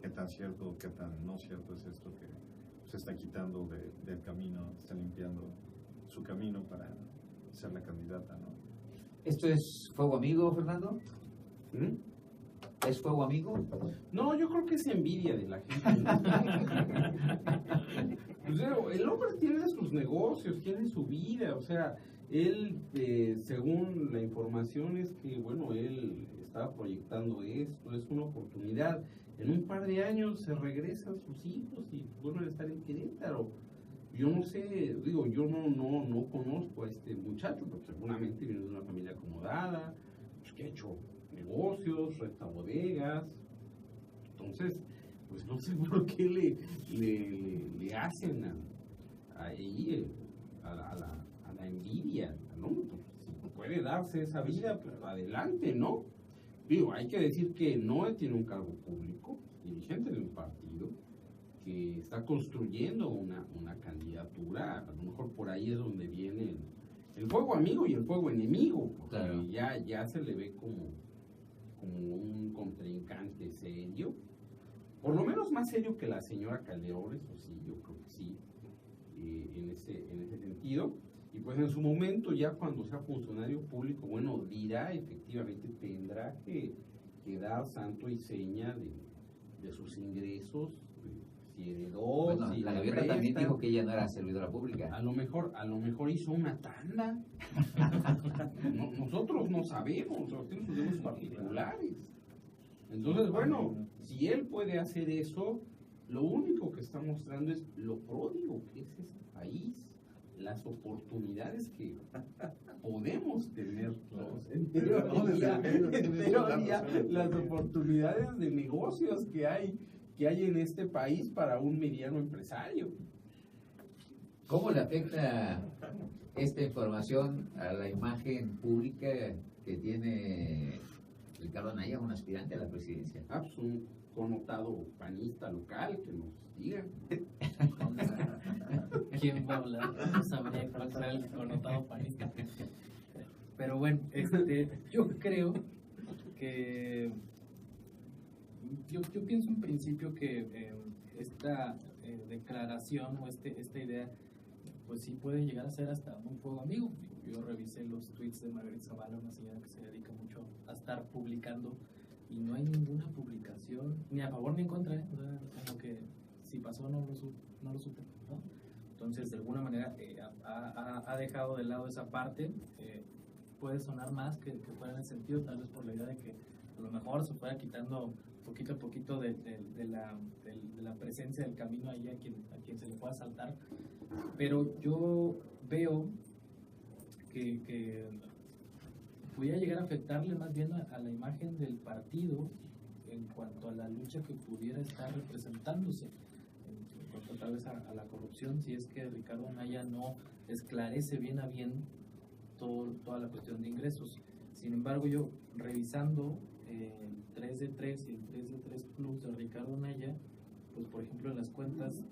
qué tan cierto o qué tan no cierto es esto que se está quitando del camino, está limpiando su camino para ser la candidata, ¿no? ¿Esto es fuego amigo, Fernando? ¿Es fuego amigo? No, yo creo que es envidia de la gente. O sea, el hombre tiene sus negocios, tiene su vida, o sea, él, según la información es que, bueno, él estaba proyectando esto, es una oportunidad. En un par de años se regresan sus hijos y vuelven a estar en Querétaro. Yo no sé, digo, yo no conozco a este muchacho, porque seguramente viene de una familia acomodada, pues, que ha hecho negocios, renta bodegas. Entonces, pues no sé por qué le hacen ahí a la envidia, ¿no? Pues, si puede darse esa vida, pues adelante, ¿no? Digo, hay que decir que no tiene un cargo público, dirigente de un partido, que está construyendo una candidatura. A lo mejor por ahí es donde viene el fuego amigo y el fuego enemigo, porque claro, ya se le ve como un contrincante serio, por lo menos más serio que la señora Calderón, eso sí, yo creo que sí, en ese sentido. Y pues en su momento, ya cuando sea funcionario público, bueno, dirá, efectivamente tendrá que dar santo y seña de sus ingresos, si heredó, bueno, si la le Gaviota también prestan. dijo que ella no era servidora pública. A lo mejor hizo una tanda. Nosotros no sabemos, tenemos sus negocios particulares. Entonces, bueno, si él puede hacer eso, lo único que está mostrando es lo pródigo que es este país, las oportunidades que podemos tener todos. En teoría, las oportunidades de negocios que hay en este país para un mediano empresario. ¿Cómo le afecta esta información a la imagen pública que tiene Ricardo Anaya, un aspirante a la presidencia? Pues un connotado panista local que nos diga. ¿Quién va a hablar? No sabría cuál será el connotado panista. Pero bueno, yo creo que yo pienso en principio que esta declaración o esta idea pues sí puede llegar a ser hasta un fuego amigo. Yo revisé los tweets de Margarita Zavala, una señora que se dedica mucho a estar publicando, y no hay ninguna publicación ni a favor ni en contra, como que si pasó no lo supe, ¿no? Entonces de alguna manera ha dejado de lado esa parte. Puede sonar más que fuera en el sentido, tal vez por la idea de que a lo mejor se fuera quitando poquito a poquito de la presencia del camino ahí a quien se le pueda saltar. Pero yo veo que pudiera llegar a afectarle más bien a la imagen del partido en cuanto a la lucha que pudiera estar representándose. respecto tal vez a la corrupción, si es que Ricardo Anaya no esclarece bien a bien toda la cuestión de ingresos. Sin embargo, yo revisando el 3 de 3 y el 3 de 3 Plus de Ricardo Anaya, pues por ejemplo en las cuentas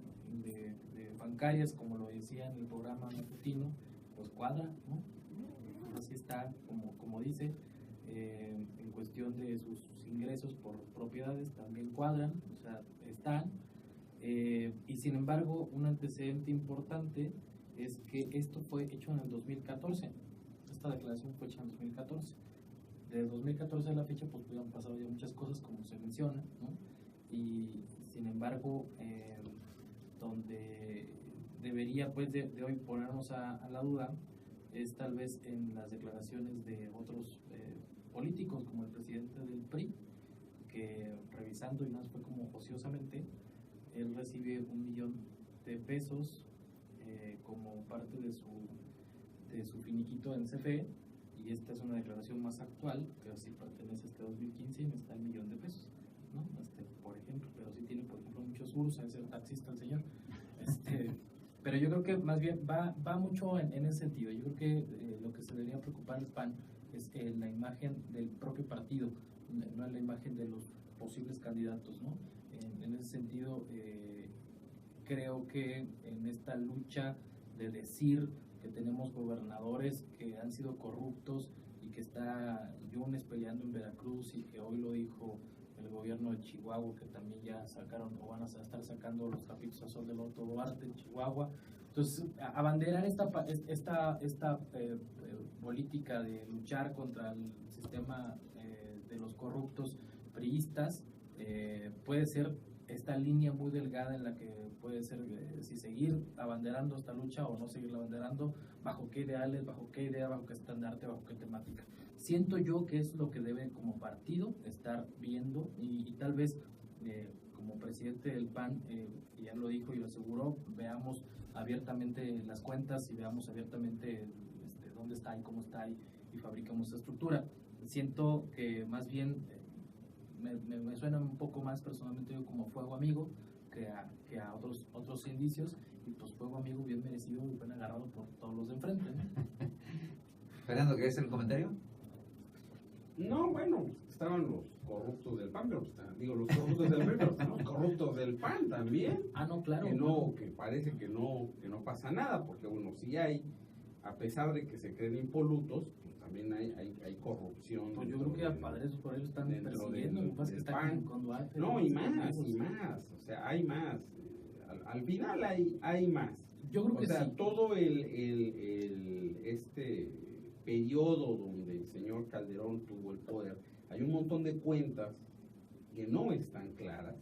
de bancarias, como lo decía en el programa matutino, pues cuadra, ¿no? Así está, como dice, en cuestión de sus ingresos por propiedades también cuadran, o sea, están. Y sin embargo, un antecedente importante es que esto fue hecho en el 2014. Esta declaración fue hecha en 2014. Desde 2014 a la fecha, pues han pasado ya muchas cosas, como se menciona, ¿no? Y sin embargo, donde debería pues de hoy ponernos a la duda es tal vez en las declaraciones de otros políticos, como el presidente del PRI, que revisando, y más fue como ociosamente, él recibe $1 millón como parte de su finiquito en CFE, y esta es una declaración más actual, que sí pertenece a este 2015 y no está el $1 millón, ¿no? Por ejemplo, pero sí tiene, por ejemplo, muchos seguros, es el taxista el señor. Pero yo creo que más bien va mucho en ese sentido. Yo creo que lo que se debería preocupar el PAN es la imagen del propio partido, no la imagen de los posibles candidatos, ¿no? En ese sentido, creo que en esta lucha de decir que tenemos gobernadores que han sido corruptos y que está Yunes peleando en Veracruz, y que hoy lo dijo el gobierno de Chihuahua, que también ya sacaron o van a estar sacando los tapitos a sol del Otto Duarte en Chihuahua. Entonces, abanderar esta política de luchar contra el sistema de los corruptos priistas puede ser esta línea muy delgada en la que puede ser si seguir abanderando esta lucha o no seguirla abanderando, bajo qué ideales, bajo qué idea, bajo qué estandarte, bajo qué temática. Siento yo que es lo que debe como partido estar viendo, y tal vez como presidente del PAN, ya lo dijo y lo aseguró, veamos abiertamente las cuentas y veamos abiertamente dónde está y cómo está, y fabricamos esa estructura. Siento que más bien me suena un poco más personalmente yo como fuego amigo que a otros indicios, y pues fuego amigo bien merecido y bien agarrado por todos los de enfrente, ¿no? Fernando, ¿quieres hacer el comentario? No, bueno, estaban los corruptos del PAN, pero los corruptos del PRI, pero están los corruptos del PAN también. Ah, no, claro. Que parece que no pasa nada, porque bueno, sí hay, a pesar de que se creen impolutos, pues también hay corrupción. Pues yo creo que a padres por eso están persiguiendo, lo que pasa es que están con Duarte. No, y más, o sea, hay más. Al final hay más. Yo creo que o sea, sí. todo este periodo donde el señor Calderón tuvo el poder, hay un montón de cuentas que no están claras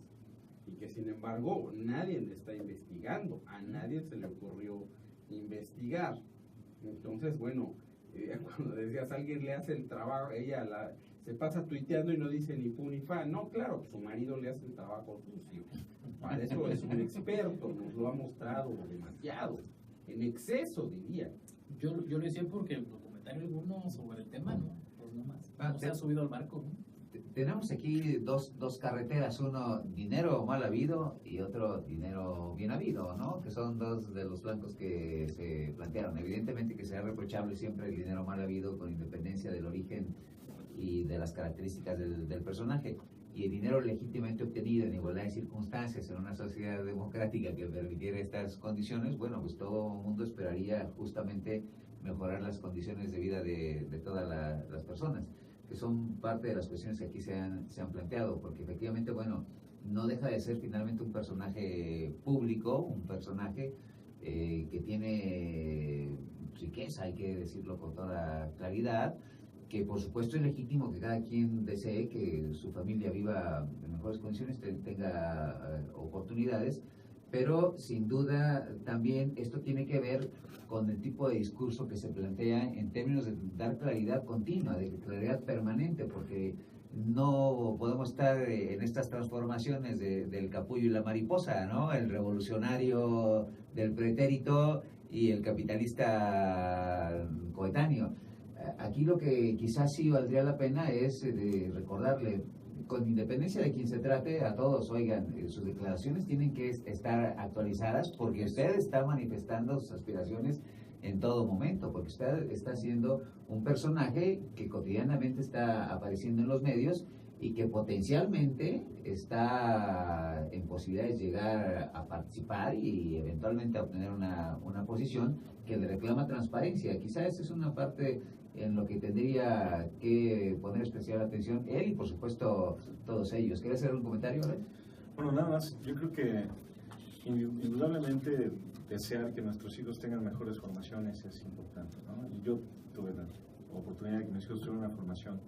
y que sin embargo nadie le está investigando, a nadie se le ocurrió investigar. Entonces, bueno, cuando decías alguien le hace el trabajo, ella se pasa tuiteando y no dice ni fu ni fa. No, claro, pues su marido le hace el trabajo sucio. Para eso es un experto, nos lo ha mostrado demasiado, en exceso diría. Yo lo decía porque el documentario alguno sobre el tema, ¿no? Pues no más. No se ha subido al barco, ¿no? Tenemos aquí dos carreteras, uno dinero mal habido y otro dinero bien habido, ¿no? Que son dos de los flancos que se plantearon. Evidentemente que será reprochable siempre el dinero mal habido, con independencia del origen y de las características del personaje. Y el dinero legítimamente obtenido en igualdad de circunstancias en una sociedad democrática que permitiera estas condiciones, bueno, pues todo el mundo esperaría justamente mejorar las condiciones de vida de todas las personas, que son parte de las cuestiones que aquí se han planteado, porque efectivamente, bueno, no deja de ser finalmente un personaje público, un personaje que tiene riqueza, hay que decirlo con toda claridad, que por supuesto es legítimo que cada quien desee que su familia viva en mejores condiciones, tenga oportunidades, pero sin duda también esto tiene que ver con el tipo de discurso que se plantea en términos de dar claridad continua, de claridad permanente, porque no podemos estar en estas transformaciones del capullo y la mariposa, ¿no? El revolucionario del pretérito y el capitalista coetáneo. Aquí lo que quizás sí valdría la pena es recordarle con independencia de quién se trate, a todos, oigan, sus declaraciones tienen que estar actualizadas porque usted está manifestando sus aspiraciones en todo momento, porque usted está siendo un personaje que cotidianamente está apareciendo en los medios y que potencialmente está en posibilidades de llegar a participar y eventualmente a obtener una posición que le reclama transparencia. Quizás esa es una parte en lo que tendría que poner especial atención él y por supuesto todos ellos. ¿Quieres hacer un comentario, Alex? Bueno, nada más, yo creo que indudablemente desear que nuestros hijos tengan mejores formaciones es importante, ¿no? Y yo tuve la oportunidad de que mis hijos tuvieran una formación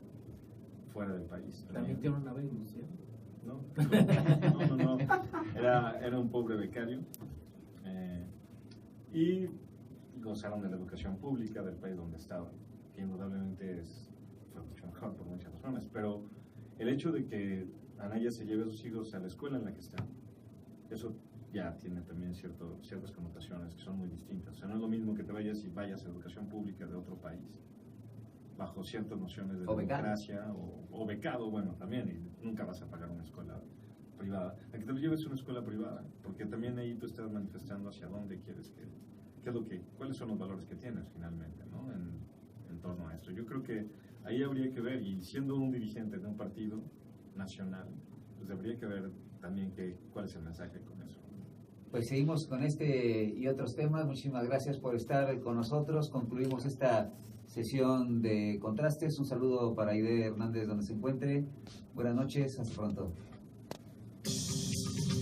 fuera del país. También tiene una beca, ¿sí? No. Era un pobre becario y gozaron de la educación pública del país donde estaban, que indudablemente fue mucho mejor por muchas razones, pero el hecho de que Anaya se lleve a sus hijos a la escuela en la que están, eso ya tiene también ciertas connotaciones que son muy distintas. O sea, no es lo mismo que te vayas a educación pública de otro país bajo ciertas nociones de democracia o becado, bueno, también, y nunca vas a pagar una escuela privada, a que te lo lleves a una escuela privada, porque también ahí tú estás manifestando hacia dónde quieres cuáles son los valores que tienes finalmente, ¿no? En torno a esto. Yo creo que ahí habría que ver, y siendo un dirigente de un partido nacional, pues habría que ver también cuál es el mensaje con eso. Pues seguimos con este y otros temas. Muchísimas gracias por estar con nosotros. Concluimos esta sesión de contrastes. Un saludo para Aide Hernández donde se encuentre. Buenas noches, hasta pronto.